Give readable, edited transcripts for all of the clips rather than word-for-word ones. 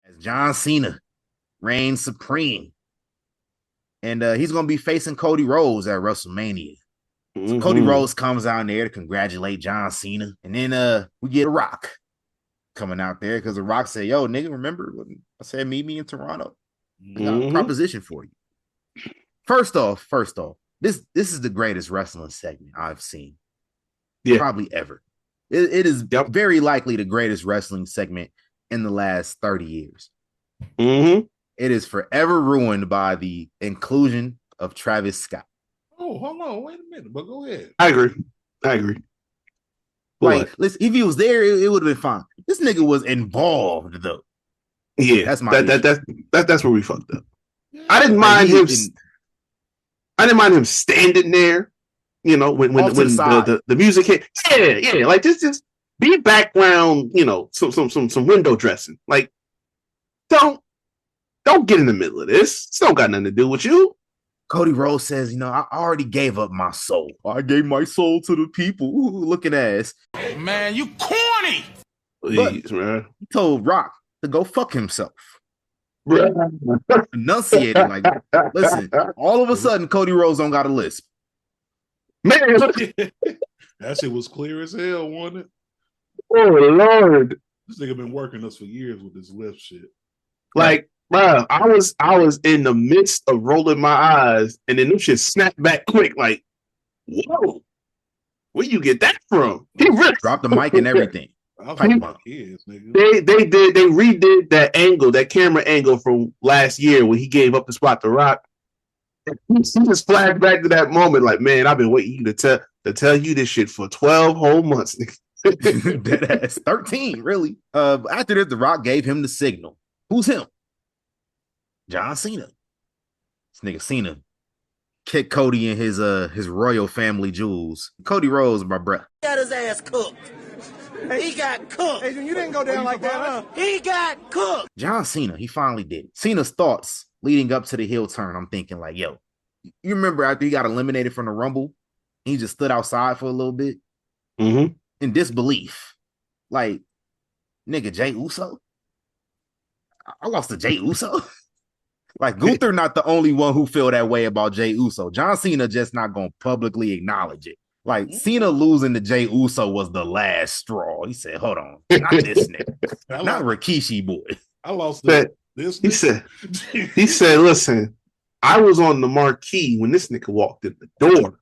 as John Cena reigns supreme. And he's going to be facing Cody Rhodes at WrestleMania. So Cody Rhodes comes out there to congratulate John Cena. And then we get The Rock coming out there because The Rock said, yo, nigga, remember when I said meet me in Toronto? I got a proposition for you. First off, this is the greatest wrestling segment I've seen. Yeah. Probably ever. It is very likely the greatest wrestling segment in the last 30 years. It is forever ruined by the inclusion of Travis Scott. Oh, hold on, wait a minute, but go ahead. I agree. Like, listen, if he was there, it would have been fine. This nigga was involved, though. Yeah, that's where we fucked up. Yeah. I didn't mind him standing there. You know, when the music hit. Yeah, like just be background. You know, some window dressing. Like, don't get in the middle of this. This don't got nothing to do with you. Cody Rhodes says, you know, I already gave up my soul. I gave my soul to the people. Ooh, looking ass. Man, you corny. Please, man. He told Rock to go fuck himself. Enunciating like, listen, all of a sudden, Cody Rhodes don't got a lisp. Man. That shit was clear as hell, wasn't it? Oh, Lord. This nigga been working us for years with this lisp shit. Like, bro, I was in the midst of rolling my eyes, and then them shit snapped back quick. Like, whoa, where you get that from? He really dropped the mic and everything. They redid that angle, that camera angle from last year when he gave up the spot to Rock. He just flagged back to that moment, like, man, I've been waiting to tell you this shit for 12 whole months. Dead ass 13, really. After this, The Rock gave him the signal. Who's him? John Cena. This nigga Cena kicked Cody and his royal family jewels. Cody Rhodes, my bruh. Got his ass cooked. He got cooked. Hey, you didn't go down like that, huh? He got cooked. John Cena, he finally did it. Cena's thoughts leading up to the heel turn, I'm thinking like, yo, you remember after he got eliminated from the Rumble, he just stood outside for a little bit in disbelief. Like, nigga, Jey Uso? I lost to Jey Uso? Like, Gunther not the only one who feel that way about Jey Uso. John Cena just not going to publicly acknowledge it. Like, Cena losing to Jey Uso was the last straw. He said, hold on, not this nigga. Not Rikishi boy. I lost this nigga. He said, listen, I was on the marquee when this nigga walked in the door.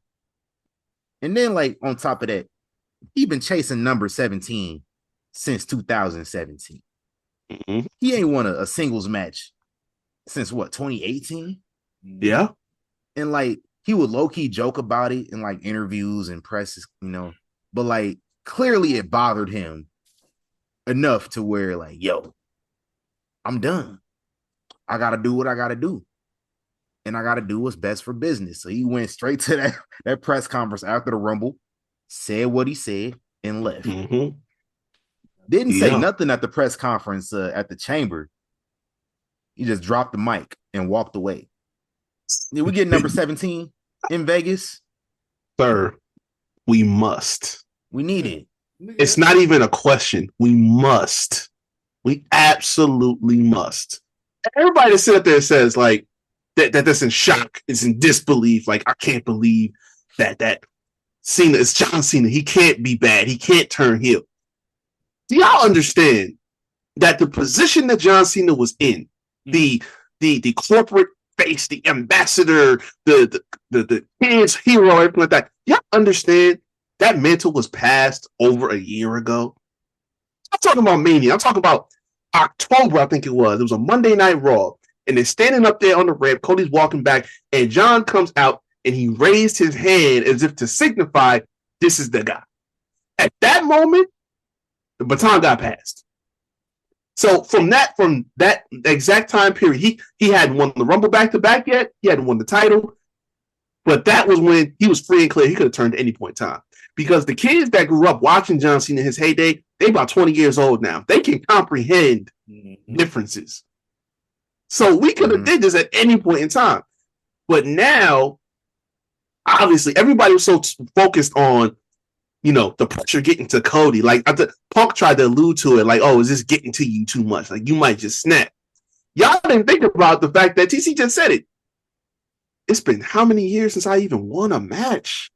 And then, like, on top of that, he been chasing number 17 since 2017. He ain't won a singles match since what, 2018? Yeah. And like, he would low-key joke about it in like interviews and presses, you know, but like clearly it bothered him enough to where like, yo, I'm done. I gotta do what I gotta do. And I gotta do what's best for business. So he went straight to that press conference after the Rumble, said what he said, and left. Didn't say nothing at the press conference at the chamber. He just dropped the mic and walked away. Did we get number 17 in Vegas? Sir, we must. We need it. It's not even a question. We must. We absolutely must. Everybody that sit up there says like that's in shock. It's in disbelief. Like, I can't believe that Cena is John Cena. He can't be bad. He can't turn heel. Do y'all understand that the position that John Cena was in, the corporate face, the ambassador, the kids hero, everything like that. Y'all understand that mantle was passed over a year ago? I'm talking about Mania. I'm talking about October, I think it was. It was a Monday Night Raw. And they're standing up there on the ramp. Cody's walking back, and John comes out, and he raised his hand as if to signify this is the guy. At that moment, the baton got passed. So from that exact time period, he hadn't won the Rumble back-to-back yet. He hadn't won the title. But that was when he was free and clear. He could have turned at any point in time. Because the kids that grew up watching John Cena in his heyday, they about 20 years old now. They can comprehend differences. So we could have did this at any point in time. But now, obviously, everybody was so focused on, you know, the pressure getting to Cody. Like, Punk tried to allude to it, like, oh, is this getting to you too much? Like, you might just snap. Y'all didn't think about the fact that TC just said it. It's been how many years since I even won a match?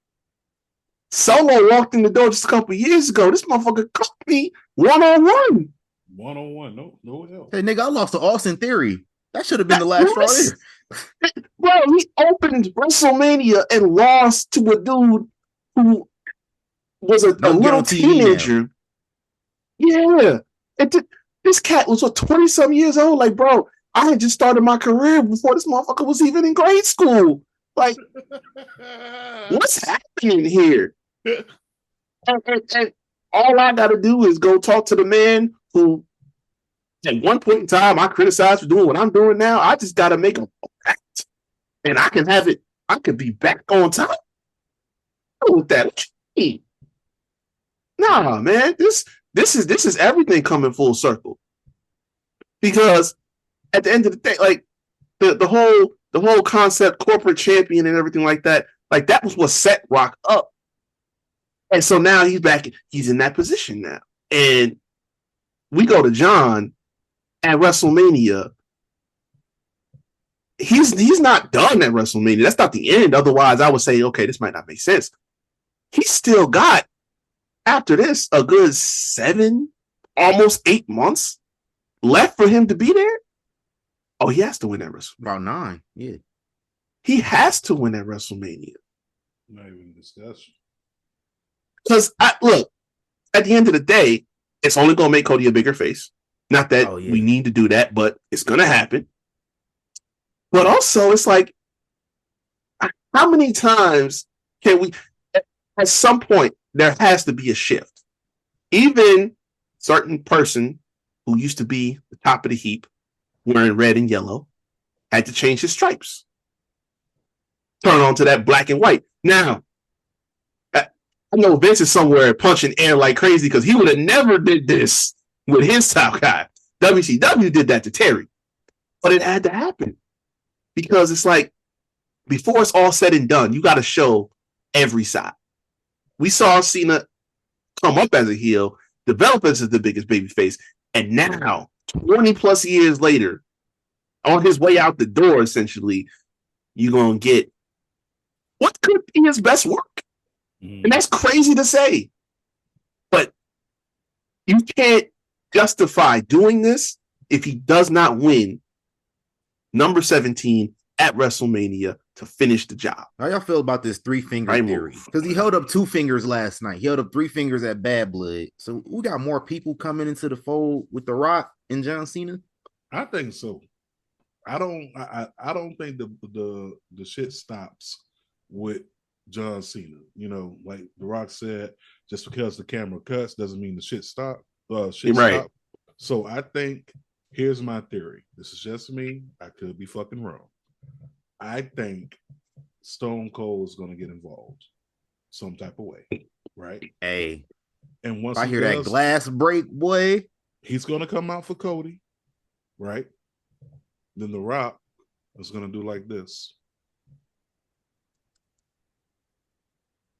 Solo walked in the door just a couple years ago. This motherfucker caught me one-on-one. One-on-one, no help. Hey, nigga, I lost to Austin Theory. That should have been the last straw there. Bro, he opened WrestleMania and lost to a dude who was a little teenager. Yeah. This cat was, 20-some years old? Like, bro, I had just started my career before this motherfucker was even in grade school. Like, what's happening here? And all I got to do is go talk to the man who, at one point in time, I criticized for doing what I'm doing now. I just got to make him act, and I can have it. I can be back on top with that. What you mean? Nah, man. This is everything coming full circle. Because at the end of the day, like the whole concept, corporate champion and everything like that was what set Rock up. And so now he's back. He's in that position now. And we go to John at WrestleMania. He's not done at WrestleMania. That's not the end. Otherwise, I would say, okay, this might not make sense. He's still got, after this, a good 7, almost 8 months left for him to be there. Oh, he has to win that WrestleMania. About 9, yeah. He has to win that WrestleMania. Not even discussion. Because, look, at the end of the day, it's only going to make Cody a bigger face. Not that we need to do that, but it's going to happen. But also, it's like, how many times can we, at some point, there has to be a shift. Even certain person who used to be the top of the heap, wearing red and yellow, had to change his stripes. Turn on to that black and white. Now, I know Vince is somewhere punching air like crazy because he would have never did this with his top guy. WCW did that to Terry. But it had to happen. Because it's like, before it's all said and done, you got to show every side. We saw Cena come up as a heel, develop as the biggest babyface, and now, 20 plus years later, on his way out the door, essentially, you're going to get what could be his best work. And that's crazy to say. But you can't justify doing this if he does not win number 17 at WrestleMania to finish the job. How y'all feel about this 3-finger theory? Because he held up 2 fingers last night. He held up 3 fingers at Bad Blood. So we got more people coming into the fold with The Rock and John Cena? I think so. I don't think the shit stops with John Cena. You know, like The Rock said, just because the camera cuts doesn't mean the shit stop. Stop. So I think, here's my theory. This is just me. I could be fucking wrong. I think Stone Cold is going to get involved some type of way, right? Hey, and once I hear that glass break, boy, he's going to come out for Cody, right? Then The Rock is going to do like this,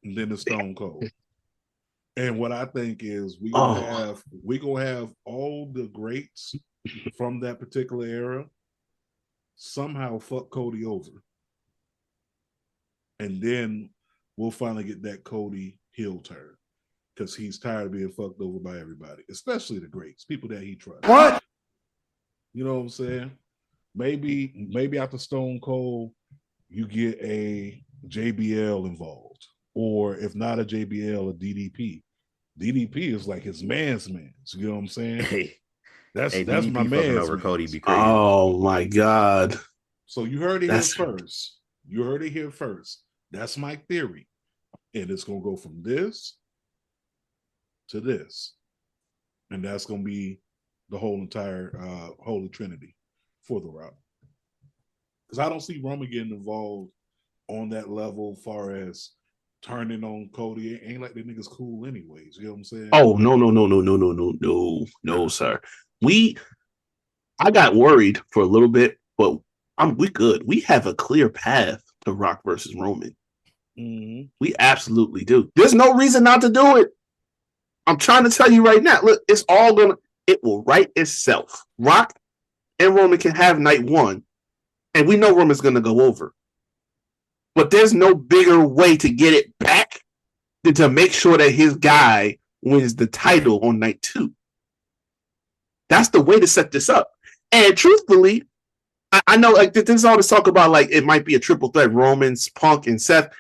and then the Stone Cold. And what I think is we gonna have all the greats from that particular era somehow fuck Cody over. And then we'll finally get that Cody heel turn. Because he's tired of being fucked over by everybody, especially the greats, people that he trusts. What? You know what I'm saying? Maybe after Stone Cold, you get a JBL involved. Or if not a JBL, a DDP. DDP is like his man's man. You know what I'm saying? Hey, that's DDP my man over Cody. Be crazy. Oh my God! So you heard it here first. You heard it here first. That's my theory, and it's gonna go from this to this, and that's gonna be the whole entire Holy Trinity for The Rock. Because I don't see Roman getting involved on that level, far as turning on Cody. It ain't like the nigga's cool anyways. You know what I'm saying? Oh, no, sir. I got worried for a little bit, but we good. We have a clear path to Rock versus Roman. Mm-hmm. We absolutely do. There's no reason not to do it. I'm trying to tell you right now. Look, it will write itself. Rock and Roman can have night one, and we know Roman's going to go over. But there's no bigger way to get it back than to make sure that his guy wins the title on night two. That's the way to set this up. And truthfully, I know like there's all this talk about like it might be a triple threat, Roman's, Punk, and Seth.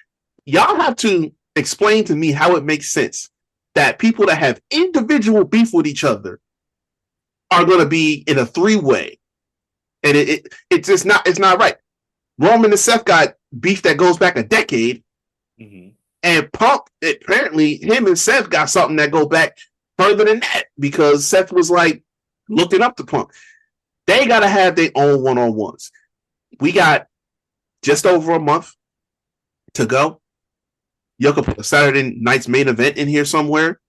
Y'all have to explain to me how it makes sense that people that have individual beef with each other are going to be in a three-way. And it's just not, it's not right. Roman and Seth got beef that goes back a decade. Mm-hmm. And Punk, apparently, him and Seth got something that go back further than that because Seth was like looking up to Punk. They got to have their own one-on-ones. We got just over a month to go. You could put a Saturday night's main event in here somewhere.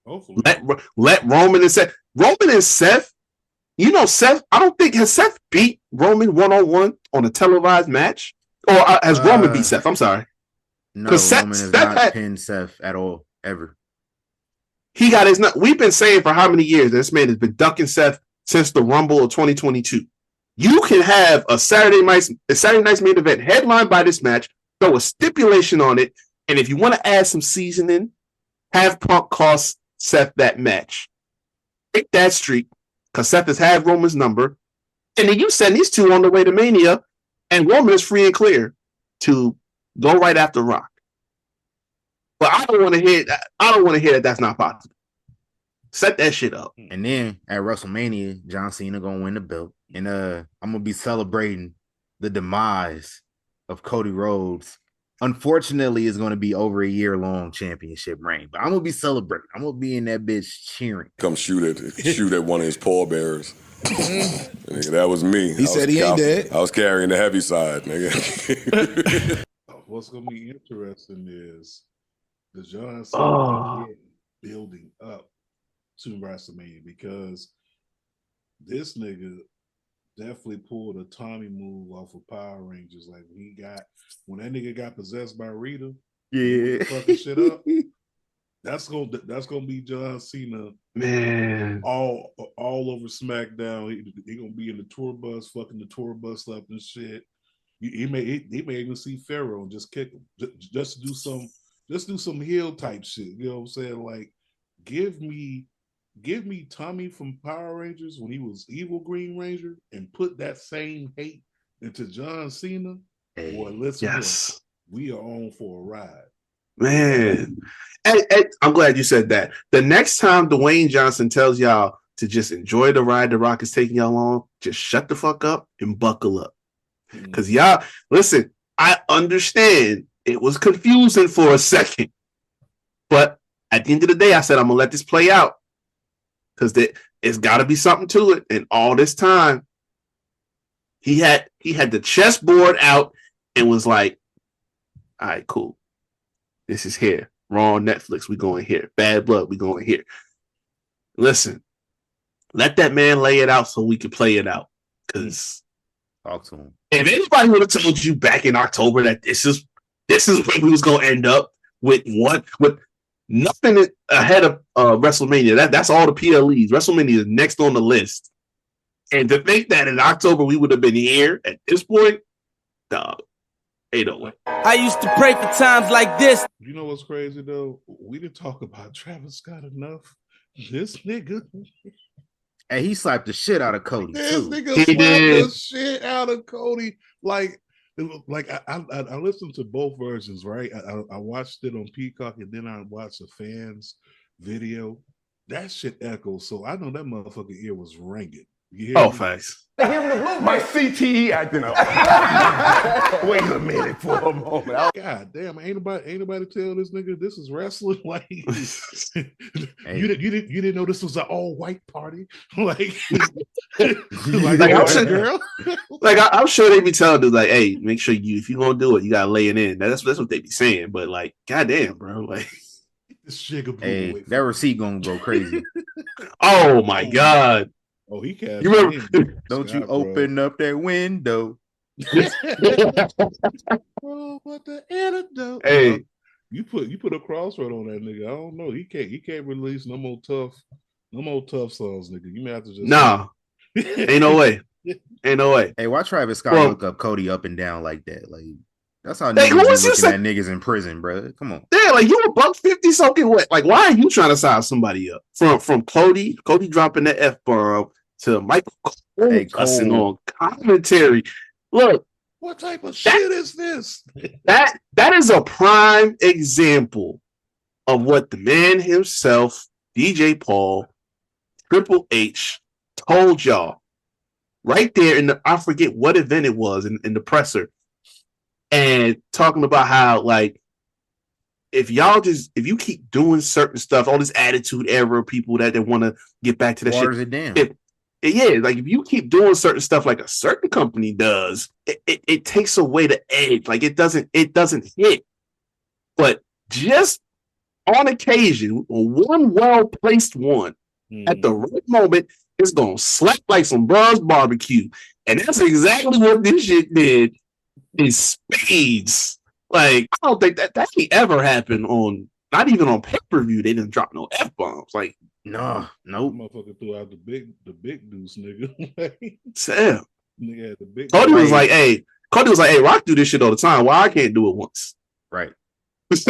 Hopefully. Let Roman and Seth. Roman and Seth, you know, Seth, I don't think, has Seth beat Roman one-on-one on a televised match? Or has Roman beat Seth? I'm sorry. No, Roman has not pinned Seth at all, ever. He got his nut. We've been saying for how many years this man has been ducking Seth since the Rumble of 2022. You can have a Saturday night's main event headlined by this match, throw a stipulation on it, and if you want to add some seasoning, have Punk cost Seth that match. Take that streak, because Seth has had Roman's number, and then you send these two on the way to Mania, and Roman is free and clear to go right after Rock. But I don't want to hear that that's not possible. Set that shit up. And then at WrestleMania, John Cena gonna win the belt. And I'm gonna be celebrating the demise of Cody Rhodes. Unfortunately, it's gonna be over a year-long championship reign. But I'm gonna be celebrating. I'm gonna be in that bitch cheering. Come shoot at one of his pallbearers. Nigga, that was me. He said he ain't dead. I was carrying the heavy side, nigga. What's gonna be interesting is the John Cena building up to WrestleMania, because this nigga definitely pulled a Tommy move off of Power Rangers. Like when that nigga got possessed by Rita, fucking shit up. That's gonna be John Cena, man, all over SmackDown. He gonna be in the tour bus, fucking the tour bus up and shit. He may even see Pharaoh and just kick him, just do some heel type shit. You know what I'm saying? Like, give me Tommy from Power Rangers when he was evil Green Ranger and put that same hate into John Cena. Hey, boy, listen, we are on for a ride. Man. And I'm glad you said that. The next time Dwayne Johnson tells y'all to just enjoy the ride the Rock is taking y'all on, just shut the fuck up and buckle up. Because y'all, listen, I understand it was confusing for a second. But at the end of the day, I said, I'm going to let this play out. Because it's got to be something to it. And all this time, he had the chessboard out and was like, all right, cool. This is here. Raw on Netflix, we going here. Bad Blood, we going here. Listen, let that man lay it out so we can play it out. Because talk to him. If anybody would have told you back in October that this is where we was going to end up with nothing ahead of WrestleMania. That's all the PLEs. WrestleMania is next on the list. And to think that in October we would have been here at this point, dog, ain't no way. I used to pray for times like this. You know what's crazy though? We didn't talk about Travis Scott enough. This nigga. And he slapped the shit out of Cody. This too. nigga slapped the shit out of Cody. Like I listened to both versions, right? I watched it on Peacock and then I watched a fan's video. That shit echoes, so I know that motherfucking ear was ringing. Facts. My CTE acting up. Wait a minute for a moment. God damn, ain't nobody tell this nigga this is wrestling? Like, hey. you didn't know this was an all white party? Like I'm sure they be telling dudes like, hey, make sure if you gonna do it, you gotta lay it in. That's what they be saying. But like, goddamn, bro, like this shit that receipt gonna go crazy. Oh my god. Oh, he can't. You remember? Don't you open up that window? Oh, what the antidote? Hey, you put a crossroad on that nigga. I don't know. He can't release no more tough songs, nigga. You may have to just Ain't no way. Ain't no way. Hey, why Travis Scott look up Cody up and down like that? Like that's how Hey, niggas be looking at niggas in prison, bro. Come on. Yeah, like you $150 soaking wet. Like, why are you trying to size somebody up? From Cody dropping the F-bomb to Michael Cole cussing on commentary. Look, what type of shit is this? That is a prime example of what the man himself, DJ Paul, Triple H, told y'all right there in the, I forget what event it was in the presser, and talking about how, like, if you keep doing certain stuff, all this attitude era people that they want to get back to that waters shit, it down. Like if you keep doing certain stuff like a certain company does, it takes away the edge. Like it doesn't hit. But just on occasion, one well-placed one at the right moment, it's gonna slap like some Buzz barbecue. And that's exactly what this shit did in spades. Like, I don't think that ain't ever happened on, not even on pay-per-view. They didn't drop no F-bombs. Like, no, nope. Motherfucker threw out the big deuce, nigga. Sam. Nigga had the big. Cody was like, hey, Rock do this shit all the time. Why I can't do it once? Right. It's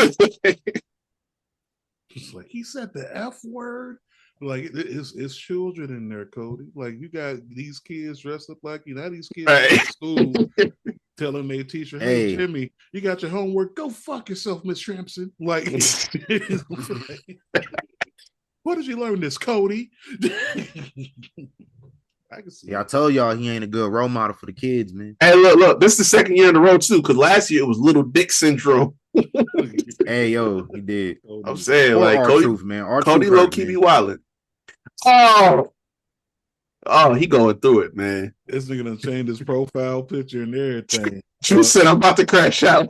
like, he said the F word. Like, it's children in there, Cody. Like, you got these kids dressed up like you. Now these kids in school telling their teacher, hey, Jimmy, you got your homework. Go fuck yourself, Miss Shrimpson. Like, where did you learn this, Cody? I can see. Yeah, I told y'all he ain't a good role model for the kids, man. Hey, look, this is the second year in a row, too, because last year it was little dick syndrome. Hey, yo, he did. I'm saying, like, Cody, truth, man. Cody low-key be wildin'. Oh, he going through it, man. This nigga done changed his profile picture and everything. You said I'm about to crash out.